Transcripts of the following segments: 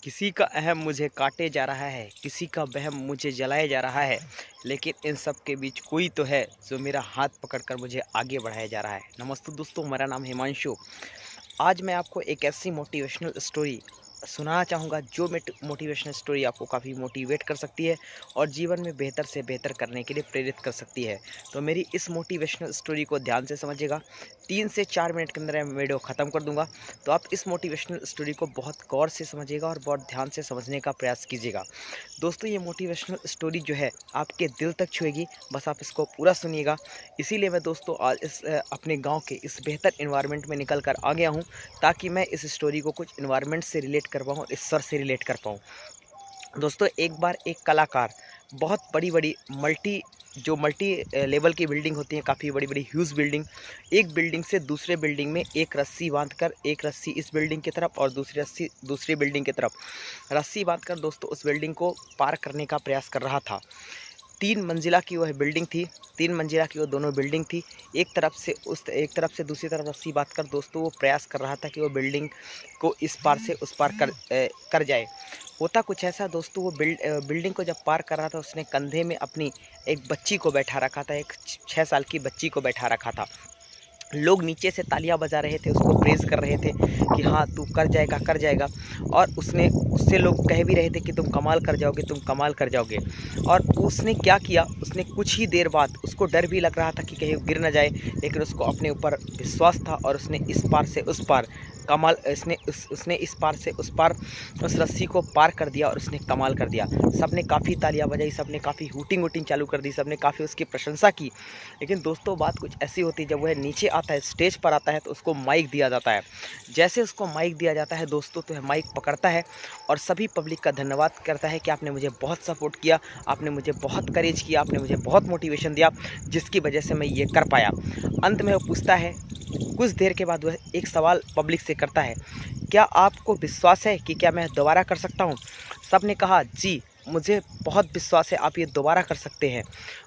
किसी का अहम मुझे काटे जा रहा है, किसी का वहम मुझे जलाया जा रहा है, लेकिन इन सब के बीच कोई तो है जो मेरा हाथ पकड़कर मुझे आगे बढ़ाया जा रहा है। नमस्ते दोस्तों, मेरा नाम हिमांशु। आज मैं आपको एक ऐसी मोटिवेशनल स्टोरी सुनाना चाहूँगा जो मोटिवेशनल स्टोरी आपको काफ़ी मोटिवेट कर सकती है और जीवन में बेहतर से बेहतर करने के लिए प्रेरित कर सकती है। तो मेरी इस मोटिवेशनल स्टोरी को ध्यान से समझिएगा। 3 से 4 मिनट के अंदर मैं वीडियो ख़त्म कर दूंगा, तो आप इस मोटिवेशनल स्टोरी को बहुत गौर से समझिएगा और बहुत ध्यान से समझने का प्रयास कीजिएगा। दोस्तों, ये मोटिवेशनल स्टोरी जो है आपके दिल तक छुएगी, बस आप इसको पूरा सुनिएगा। इसीलिए मैं दोस्तों आज अपने गाँव के इस बेहतर इन्वायरमेंट में निकल कर आ गया हूँ, ताकि मैं इस स्टोरी को कुछ इन्वायरमेंट से रिलेट कर पाऊँ और इस सर से रिलेट कर पाऊँ। दोस्तों, एक बार एक कलाकार बहुत बड़ी-बड़ी मल्टी लेवल की बिल्डिंग होती हैं, काफ़ी बड़ी-बड़ी ह्यूज बिल्डिंग, एक बिल्डिंग से दूसरे बिल्डिंग में एक रस्सी बाँधकर, एक रस्सी इस बिल्डिंग की तरफ और दूसरी रस्सी दूसरी बिल्डिंग की तरफ, रस्सी बाँधकर दोस्तों उस बिल्डिंग को पार करने का प्रयास कर रहा था। 3 मंजिला की वह बिल्डिंग थी, 3 मंजिला की वो दोनों बिल्डिंग थी। एक तरफ से दूसरी तरफ रस्सी बाँधकर दोस्तों वो प्रयास कर रहा था कि वो बिल्डिंग को इस पार से उस पार कर जाए। होता कुछ ऐसा दोस्तों, वो बिल्डिंग को जब पार कर रहा था, उसने कंधे में अपनी एक बच्ची को बैठा रखा था, एक 6 साल की बच्ची को बैठा रखा था। लोग नीचे से तालियां बजा रहे थे, उसको प्रेज़ कर रहे थे कि हाँ, तू कर जाएगा, कर जाएगा। और उससे लोग कह भी रहे थे कि तुम कमाल कर जाओगे, तुम कमाल कर जाओगे। और उसने क्या किया, उसने कुछ ही देर बाद, उसको डर भी लग रहा था कि कहीं गिर ना जाए, लेकिन उसको अपने ऊपर विश्वास था और उसने इस पार से उस पार उसने इस पार से उस पार उस रस्सी को पार कर दिया और उसने कमाल कर दिया। सबने काफ़ी तालियां बजाई, सबने काफ़ी हूटिंग चालू कर दी, सबने काफ़ी उसकी प्रशंसा की। लेकिन दोस्तों, बात कुछ ऐसी होती है, जब वह नीचे आता है, स्टेज पर आता है, तो उसको माइक दिया जाता है। जैसे उसको माइक दिया जाता है दोस्तों, तो वह माइक पकड़ता है और सभी पब्लिक का धन्यवाद करता है कि आपने मुझे बहुत सपोर्ट किया, आपने मुझे बहुत करेज किया, आपने मुझे बहुत मोटिवेशन दिया, जिसकी वजह से मैं ये कर पाया। अंत में वो पूछता है, कुछ देर के बाद वह एक सवाल पब्लिक से करता है, क्या आपको विश्वास है कि क्या मैं दोबारा कर सकता हूँ? सब ने कहा, जी, मुझे बहुत विश्वास है, आप ये दोबारा कर सकते हैं।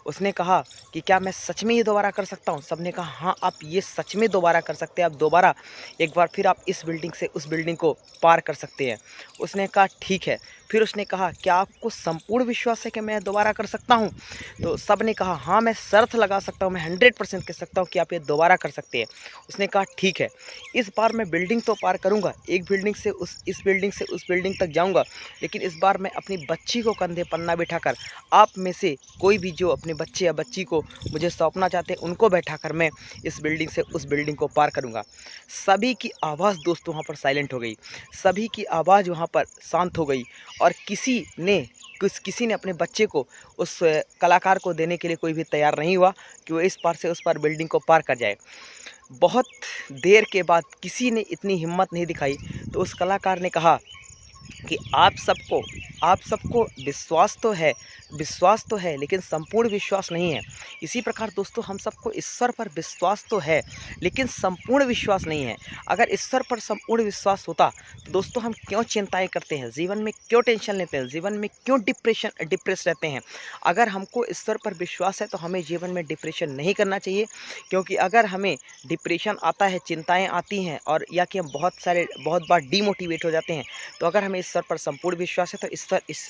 उसने कहा कि क्या मैं सच में ये दोबारा कर सकता हूँ? सब ने कहा, हाँ, आप ये सच में दोबारा कर सकते हैं, आप दोबारा एक बार फिर आप इस बिल्डिंग से उस बिल्डिंग को पार कर सकते हैं। उसने कहा, ठीक है। फिर उसने कहा, क्या आपको संपूर्ण विश्वास है कि मैं दोबारा कर सकता हूँ? तो सब ने कहा, हाँ, मैं शर्त लगा सकता हूँ, मैं 100% कह सकता हूँ कि आप ये दोबारा कर सकते हैं। उसने कहा, ठीक है, इस बार मैं बिल्डिंग तो पार करूँगा, एक बिल्डिंग से इस बिल्डिंग से उस बिल्डिंग तक जाऊँगा, लेकिन इस बार मैं अपनी बच्ची को कंधे पर ना बिठाकर, आप में से कोई भी जो अपने बच्चे या बच्ची को मुझे सौंपना चाहते हैं, उनको बैठाकर मैं इस बिल्डिंग से उस बिल्डिंग को पार करूँगा। सभी की आवाज़ दोस्तों वहाँ पर साइलेंट हो गई, सभी की आवाज़ वहाँ पर शांत हो गई और किसी ने अपने बच्चे को उस कलाकार को देने के लिए कोई भी तैयार नहीं हुआ कि वो इस पार से उस पार बिल्डिंग को पार कर जाए। बहुत देर के बाद किसी ने इतनी हिम्मत नहीं दिखाई, तो उस कलाकार ने कहा कि आप सबको विश्वास तो है, लेकिन संपूर्ण विश्वास नहीं है। इसी प्रकार दोस्तों, हम सबको ईश्वर पर विश्वास तो है, लेकिन संपूर्ण विश्वास नहीं है। अगर ईश्वर पर संपूर्ण विश्वास होता, तो दोस्तों हम क्यों चिंताएं करते हैं, जीवन में क्यों टेंशन लेते हैं, जीवन में क्यों डिप्रेस रहते हैं? अगर हमको ईश्वर पर विश्वास है, तो हमें जीवन में डिप्रेशन नहीं करना चाहिए, क्योंकि अगर हमें डिप्रेशन आता है, चिंताएँ आती हैं और या कि हम बहुत बार डीमोटिवेट हो जाते हैं, तो अगर हमें ईश्वर पर संपूर्ण विश्वास है, तो ईश्वर इस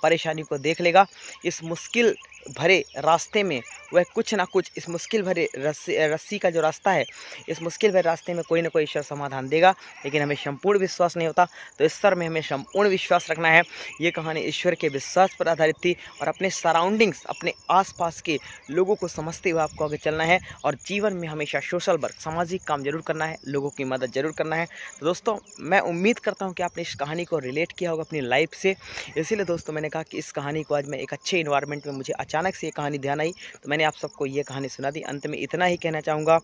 परेशानी को देख लेगा। इस मुश्किल भरे रास्ते में वह कुछ ना कुछ, इस मुश्किल भरे रस्सी का जो रास्ता है, इस मुश्किल भरे रास्ते में कोई ना कोई ईश्वर समाधान देगा। लेकिन हमें संपूर्ण विश्वास नहीं होता, तो ईश्वर में हमें संपूर्ण विश्वास रखना है। ये कहानी ईश्वर के विश्वास पर आधारित थी और अपने सराउंडिंग्स, अपने आसपास के लोगों को समझते हुए आपको आगे चलना है और जीवन में हमेशा सोशल वर्क, सामाजिक काम जरूर करना है, लोगों की मदद जरूर करना है। तो दोस्तों, मैं उम्मीद करता हूँ कि आपने इस कहानी को रिलेट किया होगा अपनी लाइफ से। इसीलिए दोस्तों, मैंने कहा कि इस कहानी को आज मैं एक अच्छे इन्वायरमेंट में, मुझे अचानक से ये कहानी ध्यान आई, तो मैंने आप सबको ये कहानी सुना दी। अंत में इतना ही कहना चाहूँगा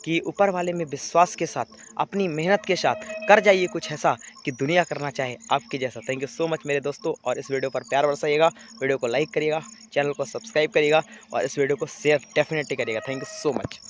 कि ऊपर वाले में विश्वास के साथ, अपनी मेहनत के साथ कर जाइए कुछ ऐसा कि दुनिया करना चाहे आपके जैसा। थैंक यू सो मच मेरे दोस्तों, और इस वीडियो पर प्यार बरसाइएगा, वीडियो को लाइक करिएगा, चैनल को सब्सक्राइब करिएगा और इस वीडियो को शेयर डेफिनेटली करिएगा। Thank you so much.